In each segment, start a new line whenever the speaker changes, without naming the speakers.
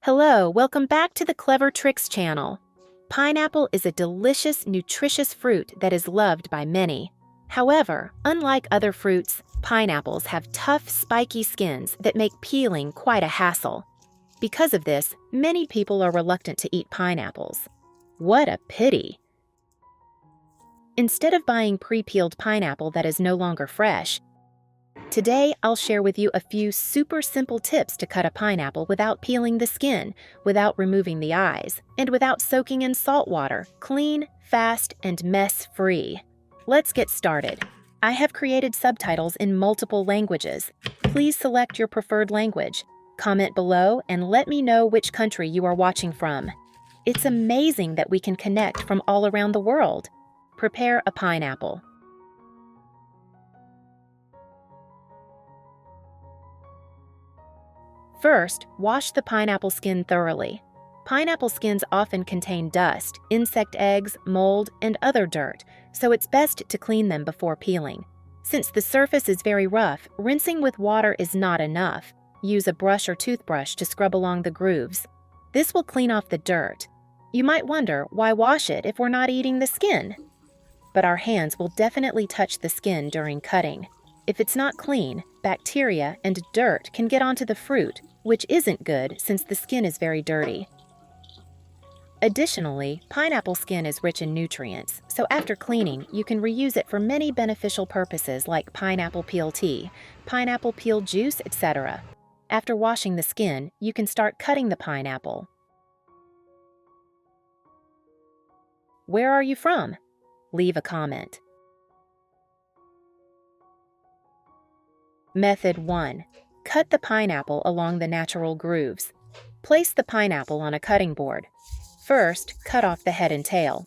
Hello, welcome back to the Clever Tricks channel. Pineapple is a delicious, nutritious fruit that is loved by many. However, unlike other fruits, pineapples have tough, spiky skins that make peeling quite a hassle. Because of this, many people are reluctant to eat pineapples. What a pity! Instead of buying pre-peeled pineapple that is no longer fresh, today, I'll share with you a few super simple tips to cut a pineapple without peeling the skin, without removing the eyes, and without soaking in salt water, clean, fast, and mess-free. Let's get started. I have created subtitles in multiple languages. Please select your preferred language. Comment below and let me know which country you are watching from. It's amazing that we can connect from all around the world. Prepare a pineapple. First, wash the pineapple skin thoroughly. Pineapple skins often contain dust, insect eggs, mold, and other dirt, so it's best to clean them before peeling. Since the surface is very rough, rinsing with water is not enough. Use a brush or toothbrush to scrub along the grooves. This will clean off the dirt. You might wonder, why wash it if we're not eating the skin? But our hands will definitely touch the skin during cutting. If it's not clean, bacteria and dirt can get onto the fruit, which isn't good since the skin is very dirty. Additionally, pineapple skin is rich in nutrients, so after cleaning, you can reuse it for many beneficial purposes like pineapple peel tea, pineapple peel juice, etc. After washing the skin, you can start cutting the pineapple. Where are you from? Leave a comment. Method 1. Cut the pineapple along the natural grooves. Place the pineapple on a cutting board. First, cut off the head and tail.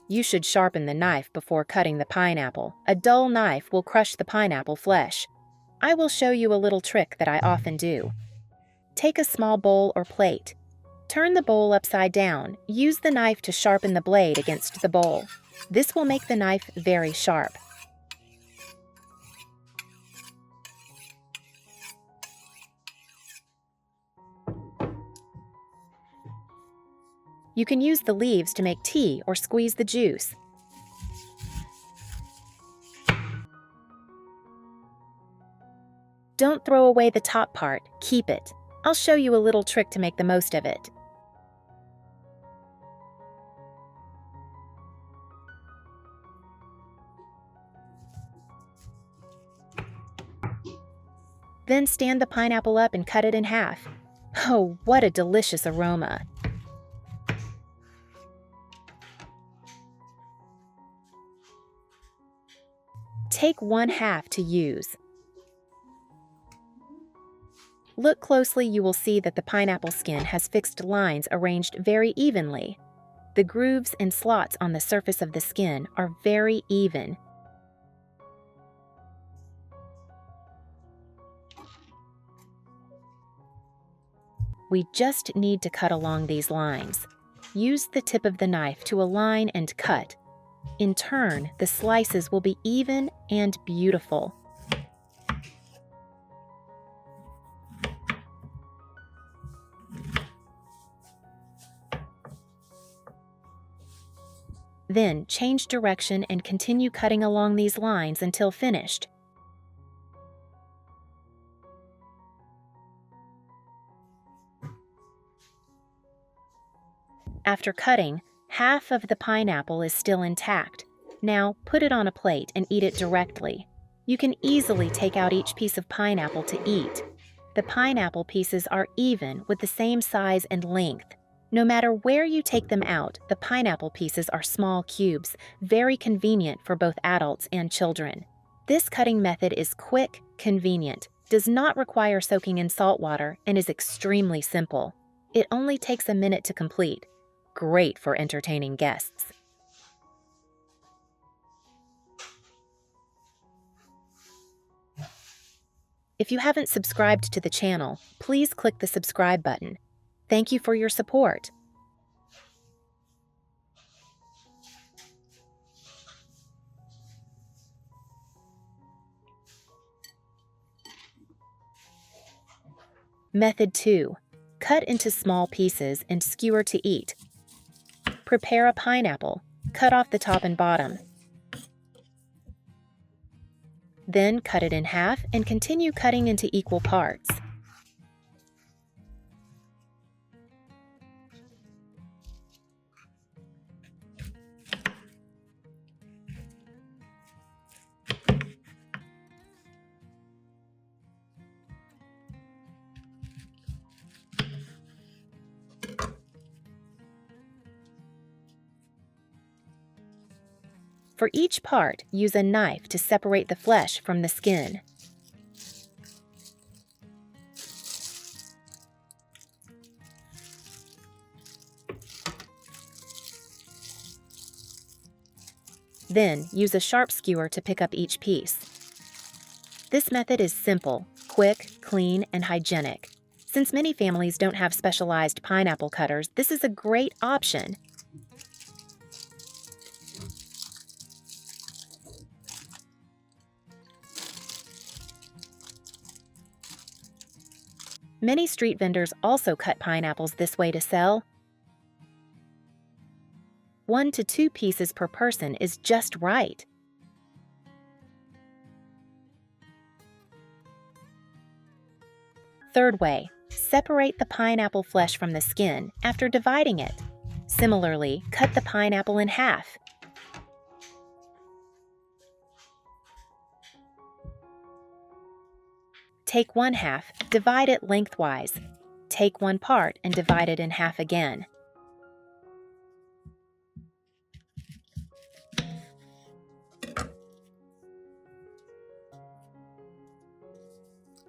You should sharpen the knife before cutting the pineapple. A dull knife will crush the pineapple flesh. I will show you a little trick that I often do. Take a small bowl or plate. Turn the bowl upside down. Use the knife to sharpen the blade against the bowl. This will make the knife very sharp. You can use the leaves to make tea or squeeze the juice. Don't throw away the top part, keep it. I'll show you a little trick to make the most of it. Then stand the pineapple up and cut it in half. Oh, what a delicious aroma! Take 1/2 to use. Look closely, you will see that the pineapple skin has fixed lines arranged very evenly. The grooves and slots on the surface of the skin are very even. We just need to cut along these lines. Use the tip of the knife to align and cut. In turn, the slices will be even and beautiful. Then, change direction and continue cutting along these lines until finished. After cutting, half of the pineapple is still intact. Now, put it on a plate and eat it directly. You can easily take out each piece of pineapple to eat. The pineapple pieces are even with the same size and length. No matter where you take them out, the pineapple pieces are small cubes, very convenient for both adults and children. This cutting method is quick, convenient, does not require soaking in salt water, and is extremely simple. It only takes a minute to complete. Great for entertaining guests. If you haven't subscribed to the channel, please click the subscribe button. Thank you for your support. Method 2. cut into small pieces and skewer to eat. Prepare a pineapple. Cut off the top and bottom. Then cut it in half and continue cutting into equal parts. For each part, use a knife to separate the flesh from the skin. Then, use a sharp skewer to pick up each piece. This method is simple, quick, clean, and hygienic. Since many families don't have specialized pineapple cutters, this is a great option. Many street vendors also cut pineapples this way to sell. 1 to 2 pieces per person is just right. Third way, separate the pineapple flesh from the skin after dividing it. Similarly, cut the pineapple in half. Take one half, divide it lengthwise. Take one part and divide it in half again.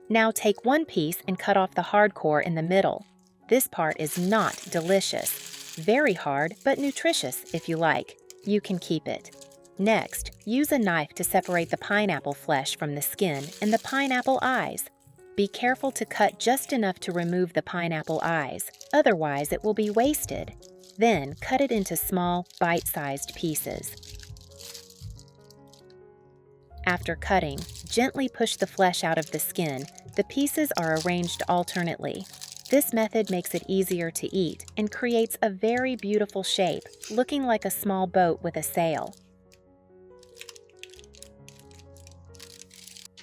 Now take one piece and cut off the hard core in the middle. This part is not delicious. Very hard, but nutritious if you like. You can keep it. Next, use a knife to separate the pineapple flesh from the skin and the pineapple eyes. Be careful to cut just enough to remove the pineapple eyes, otherwise it will be wasted. Then cut it into small, bite-sized pieces. After cutting, gently push the flesh out of the skin. The pieces are arranged alternately. This method makes it easier to eat and creates a very beautiful shape, looking like a small boat with a sail.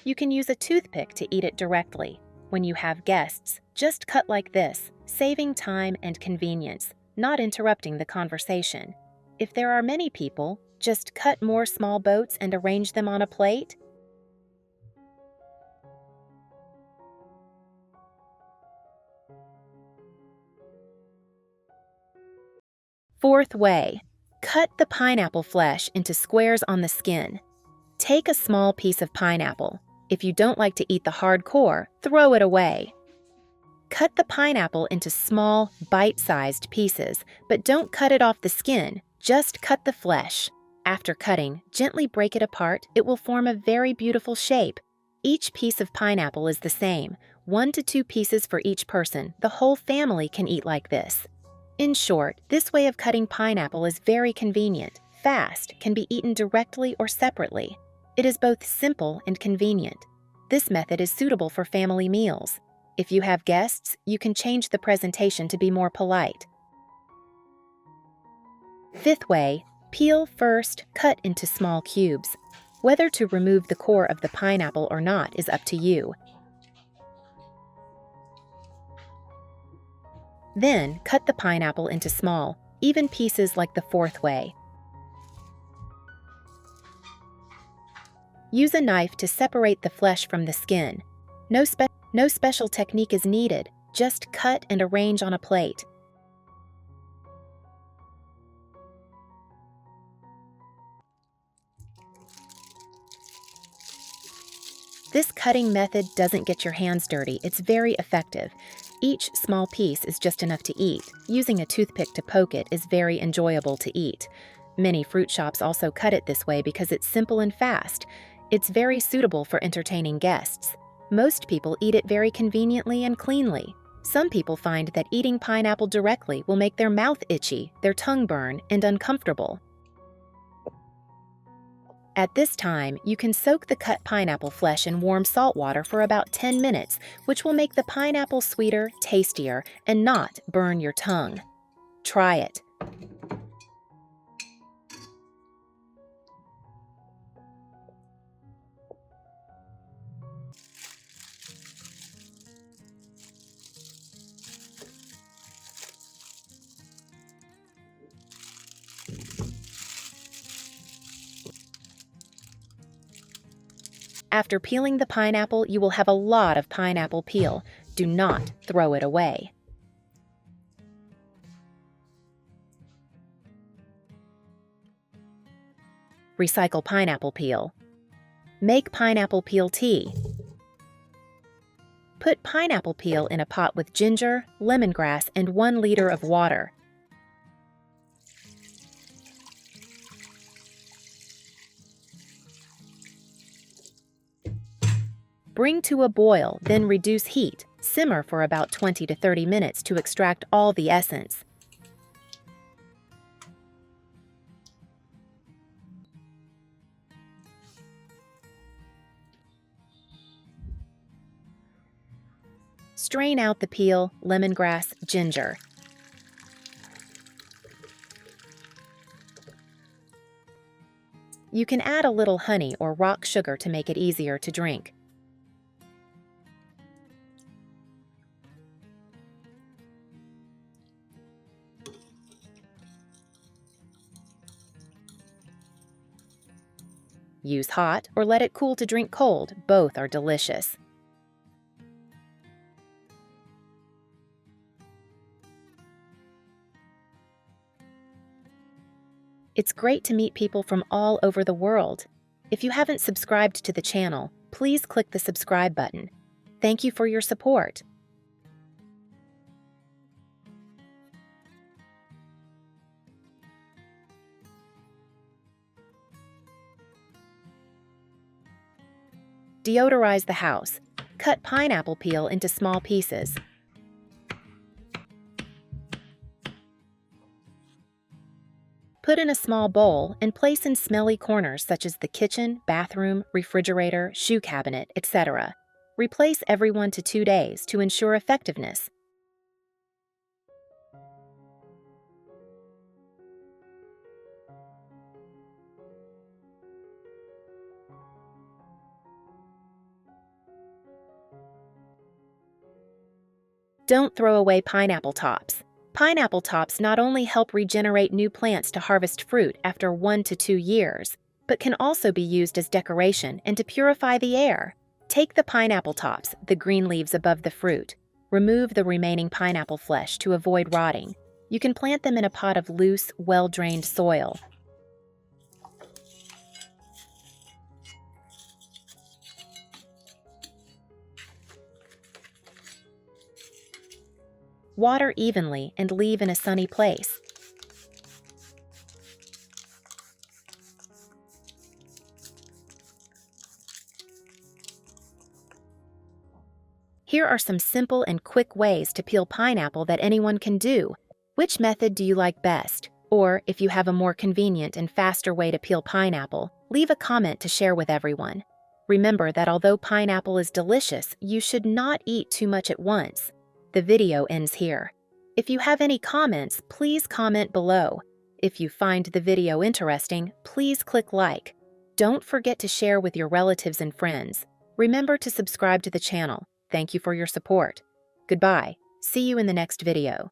You can use a toothpick to eat it directly. When you have guests, just cut like this, saving time and convenience, not interrupting the conversation. If there are many people, just cut more small boats and arrange them on a plate. Fourth way, cut the pineapple flesh into squares on the skin. Take a small piece of pineapple. If you don't like to eat the hard core, throw it away. Cut the pineapple into small, bite-sized pieces, but don't cut it off the skin, just cut the flesh. After cutting, gently break it apart. It will form a very beautiful shape. Each piece of pineapple is the same, 1 to 2 pieces for each person. The whole family can eat like this. In short, this way of cutting pineapple is very convenient, fast, can be eaten directly or separately. It is both simple and convenient. This method is suitable for family meals. If you have guests, you can change the presentation to be more polite. Fifth way, peel first, cut into small cubes. Whether to remove the core of the pineapple or not is up to you. Then, cut the pineapple into small, even pieces like the fourth way. Use a knife to separate the flesh from the skin. No special technique is needed, just cut and arrange on a plate. This cutting method doesn't get your hands dirty, it's very effective. Each small piece is just enough to eat. Using a toothpick to poke it is very enjoyable to eat. Many fruit shops also cut it this way because it's simple and fast. It's very suitable for entertaining guests. Most people eat it very conveniently and cleanly. Some people find that eating pineapple directly will make their mouth itchy, their tongue burn, and uncomfortable. At this time, you can soak the cut pineapple flesh in warm salt water for about 10 minutes, which will make the pineapple sweeter, tastier, and not burn your tongue. Try it. After peeling the pineapple, you will have a lot of pineapple peel. Do not throw it away. Recycle pineapple peel. Make pineapple peel tea. Put pineapple peel in a pot with ginger, lemongrass, and 1 liter of water. Bring to a boil, then reduce heat. Simmer for about 20 to 30 minutes to extract all the essence. Strain out the peel, lemongrass, ginger. You can add a little honey or rock sugar to make it easier to drink. Use hot or let it cool to drink cold. Both are delicious. It's great to meet people from all over the world. If you haven't subscribed to the channel, please click the subscribe button. Thank you for your support. Deodorize the house. Cut pineapple peel into small pieces. Put in a small bowl and place in smelly corners such as the kitchen, bathroom, refrigerator, shoe cabinet, etc. Replace every 1 to 2 days to ensure effectiveness. Don't throw away pineapple tops. Pineapple tops not only help regenerate new plants to harvest fruit after 1 to 2 years, but can also be used as decoration and to purify the air. Take the pineapple tops, the green leaves above the fruit. Remove the remaining pineapple flesh to avoid rotting. You can plant them in a pot of loose, well-drained soil. Water evenly and leave in a sunny place. Here are some simple and quick ways to peel pineapple that anyone can do. Which method do you like best? Or, if you have a more convenient and faster way to peel pineapple, leave a comment to share with everyone. Remember that although pineapple is delicious, you should not eat too much at once. The video ends here. If you have any comments, please comment below. If you find the video interesting, please click like. Don't forget to share with your relatives and friends. Remember to subscribe to the channel. Thank you for your support. Goodbye. See you in the next video.